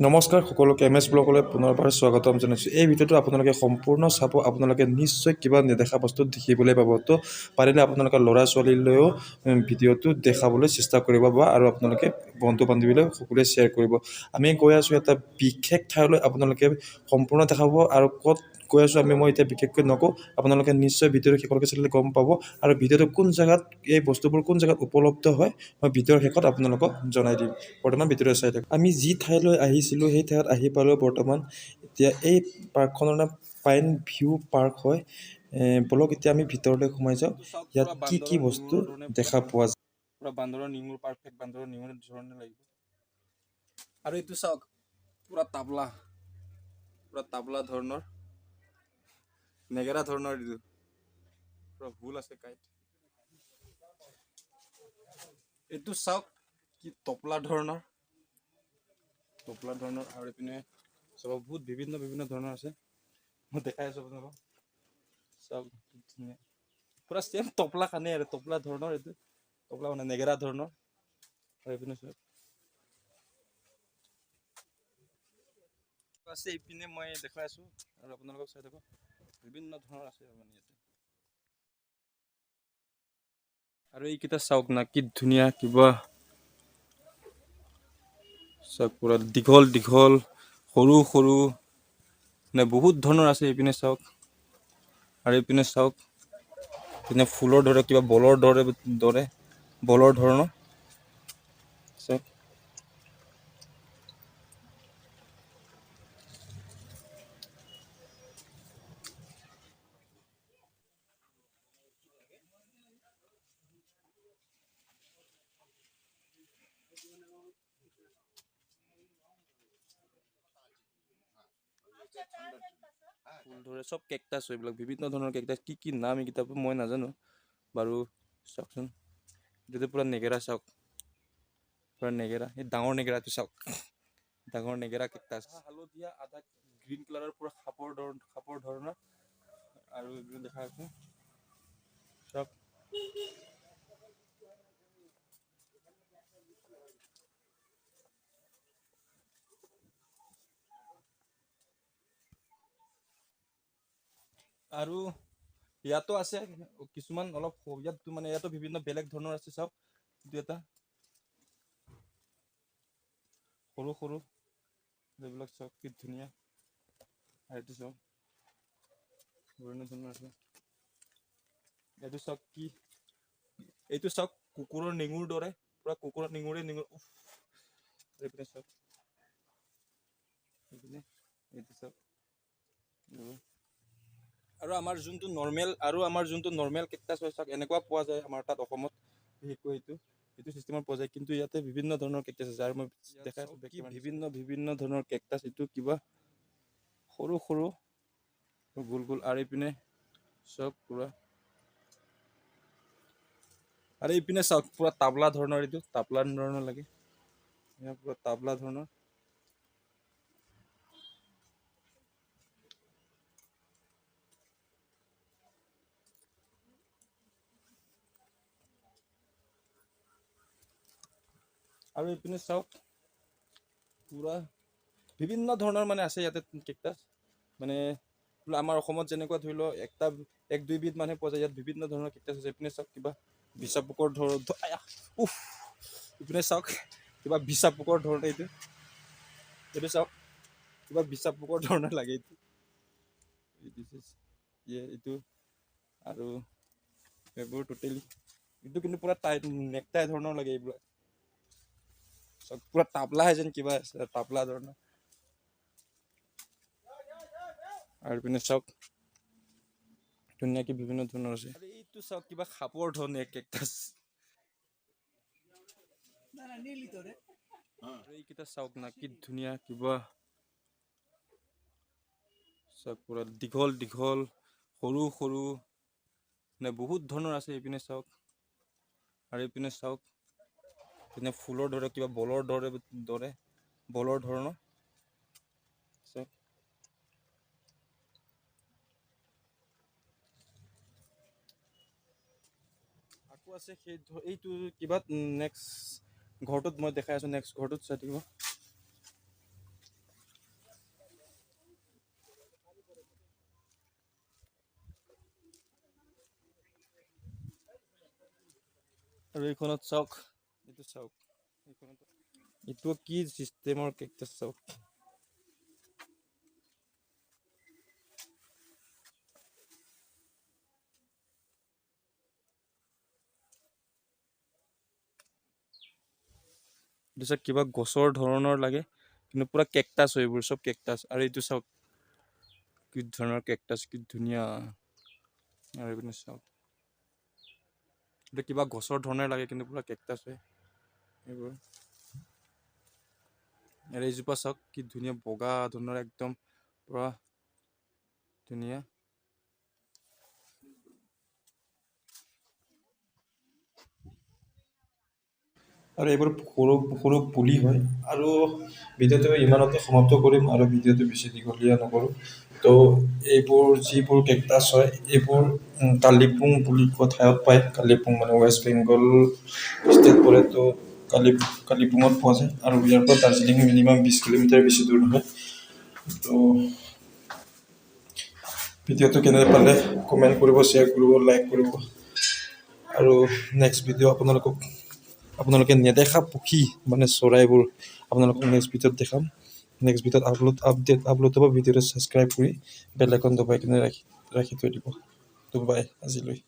নমস্কাৰ সকলোকে M S ব্লগলৈ পুনৰবাৰ স্বাগতম জনাইছোঁ। এই ভিডিঅ'টো আপোনালোকে সম্পূৰ্ণ চাব, আপোনালোকে নিশ্চয় কিবা নেদেখা বস্তু দেখিবলৈ পাব। তো পাৰিলে আপোনালোকে ল'ৰা ছোৱালীলৈও ভিডিঅ'টো দেখাবলৈ চেষ্টা কৰিব বা আৰু আপোনালোকে বন্ধু বান্ধৱীলৈ সকলোৱে শ্বেয়াৰ কৰিব। আমি গৈ আছোঁ এটা বিশেষ ঠাইলৈ, আপোনালোকে সম্পূৰ্ণ দেখাব আৰু ক'ত গৈ আছোঁ মই এতিয়া বিশেষকৈ নকওঁ, আপোনালোকে নিশ্চয় ভিডিঅ'টো শেষলৈকে চালে গম পাব। আৰু ভিডিঅ'টো কোন জেগাত, এই বস্তুবোৰ কোন জেগাত উপলব্ধ হয় মই ভিডিঅ'ৰ শেষত আপোনালোকক জনাই দিম। বৰ্তমান ভিডিঅ'টো চাই থাকক। আমি যি ঠাইলৈ আহিছিলোঁ সেই ঠাইত আহি পালোঁ বৰ্তমান। এতিয়া এই পাৰ্কখনৰ নাম পাইন ভিউ পাৰ্ক হয়। বলক এতিয়া আমি ভিতৰলৈ সোমাই যাওঁ, ইয়াত কি কি বস্তু দেখা পোৱা যায়। পুৰা বান্দৰৰ নিমুৰ পাৰফেক্ট বান্দৰৰ নিমুৰ ধৰণে লাগিব। আৰু এইটো চাওক, পুৰা তাবলা ধৰণৰ, নেগেৰা ধৰণৰ, এইটো পুৰা ভুল আছে কাইট। এইটো চাওক কি তপলা ধৰণৰ আৰু এইপিনে চব বহুত বিভিন্ন ধৰণৰ আছে। মই দেখাই আছো আপোনালোকক, চাওক ধুনীয়া পুৰা ছেম তপলা খানে আৰু তপলা ধৰণৰ, এইটো তপলা মানে নেগেৰা ধৰণৰ। আৰু এইপিনে চাওক আছে, এইপিনে মই দেখাই আছো আৰু আপোনালোকক চাই থাকক, বিভিন্ন ধৰণৰ আছে মানে ইয়াতে। আৰু এইকেইটা চাওক না, কি ধুনীয়া কিবা চাওক, পুৰা দীঘল সৰু মানে বহুত ধৰণৰ আছে। এইপিনে চাওক আৰু এইপিনে চাওক, এইপিনে ফুলৰ দৰে কিবা বলৰ ধৰণৰ চাওক। ফুল ধৰে চব কেকটাছ, এইবিলাক বিভিন্ন ধৰণৰ কেকটাছ। কি নাম এই কিতাপ মই নাজানো বাৰু। চাওকচোন, এইটো পুৰা নেগেৰা, চাওক পুৰা নেগেৰা। এই ডাঙৰ নেগেৰাটো চাওক, ডাঙৰ নেগেৰা কেকটাছ। হালধীয়া আধা গ্ৰীণ কালাৰৰ পুৰা সাপৰ ধৰণৰ। আৰু এইবিলাক দেখা আছে চাওক। আৰু ইয়াতো আছে কিছুমান অলপ, ইয়াত মানে ইয়াতো বিভিন্ন বেলেগ ধৰণৰ আছে। চাওক, এইটো এটা সৰু এইবিলাক চাওক কি ধুনীয়া। আৰু এইটো চাওক বিভিন্ন ধৰণৰ আছে। এইটো চাওক কি, এইটো চাওক কুকুৰৰ নেঙুৰ দৰে, পুৰা কুকুৰৰ নেঙুৰ। এইপিনে চাওক, এইটো চাওক। আৰু আমাৰ যোনটো নৰ্মেল কেকটাছ হয়, চাওক এনেকুৱা পোৱা যায় আমাৰ তাত অসমত। বিশেষকৈ এইটো চিষ্টেমত পোৱা যায়, কিন্তু ইয়াতে বিভিন্ন ধৰণৰ কেকটাছ আছে। আৰু মই দেখাই আছো বিভিন্ন ধৰণৰ কেকটাছ। এইটো কিবা সৰু গোল। আৰু এইপিনে চাওক পুৰা, আৰু এইপিনে চাওক পুৰা তাবলা ধৰণৰ, এইটো তাবলা ধৰণৰ লাগে, পুৰা তাবলা ধৰণৰ। আৰু এইপিনে চাওক পুৰা বিভিন্ন ধৰণৰ মানে আছে ইয়াতে কেকটাছ। মানে আমাৰ অসমত যেনেকুৱা ধৰি লওক এক দুইবিধ মানুহে পোৱা যায়, ইয়াত বিভিন্ন ধৰণৰ কেকটাছ আছে। এইপিনে চাওক কিবা বিছা পোকৰ ইপিনে চাওক কিবা বিছা পোকৰ ধৰণে, এইটো চাওক কিবা বিছা পোকৰ ধৰণে লাগে এইটো। আৰু এইবোৰ টোটেলি, এইটো কিন্তু পুৰা নেকটাই ধৰণৰ লাগে এইবিলাক। চব পুৰা তাবলা যেন কিবা আছে, তাবলা ধৰণৰ। আৰু পিনে চাওক ধুনীয়াকে বিভিন্ন ধৰণৰ আছে। এইটো চাওক কিবা সাপৰ ধৰণে কেকটাছ। এইকেইটা চাওক না, কি ধুনীয়া কিবা চাওক, পুৰা দীঘল সৰু মানে বহুত ধৰণৰ আছে। এইপিনে চাওক আৰু এইপিনে চাওক, পিনে ফুলৰ দৰে কিবা বলৰ ধৰণৰ চাওক। আকৌ আছে এইটো কিবা নেক্সট ঘৰটোত মই দেখাই আছো, নেক্সট ঘৰটোত চাই থাকিব। আৰু এইখনত চাওক, এইটো চাওক, এইটো কি চিষ্টেমৰ কেকটাছ চাওক। এইটো চাওক কিবা গছৰ ধৰণৰ লাগে, কিন্তু পুৰা কেকটাছ হয় এইবোৰ চব কেকটাছ। আৰু এইটো চাওক কি ধৰণৰ কেকটাছ, কি ধুনীয়া। আৰু এইপিনে চাওক, এইটো কিবা গছৰ ধৰণে লাগে কিন্তু পুৰা কেকটাছ হয় এইবোৰ। আৰু এইজোপা চাওক কি ধুনীয়া বগা ধৰণৰ একদম পুৰা ধুনীয়া। আৰু এইবোৰ সৰু সৰু পুলি হয়। আৰু ভিডিঅ'টো ইমানতে সমাপ্ত কৰিম, আৰু ভিডিঅ'টো বেছি দীঘলীয়া নকৰোঁ। তো এইবোৰ যিবোৰ কেকটাছ হয় এইবোৰ কালিপুং বুলি কোৱা ঠাইত পায়। কালিপুং মানে ৱেষ্ট বেংগল ষ্টেট পৰে। তো কালিপুঙত পোৱা যায়। আৰু ইয়াৰ পৰা দাৰ্জিলিং মিনিমাম 20 কিলোমিটাৰ বেছি দূৰ নহয়। তো ভিডিঅ'টো কেনে পালে কমেণ্ট কৰিব, শ্বেয়াৰ কৰিব, লাইক কৰিব। আৰু নেক্সট ভিডিঅ' আপোনালোকে নেদেখা পক্ষী মানে চৰাইবোৰ আপোনালোকক নেক্সট ভিডিঅ'ত দেখাম। নেক্সট ভিডিঅ'ত আপলোড হ'ব। ভিডিঅ'টো ছাবস্ক্ৰাইব কৰি বেল আইকন দবাই কিনে ৰাখি থৈ দিব। তো বাই আজিলৈ।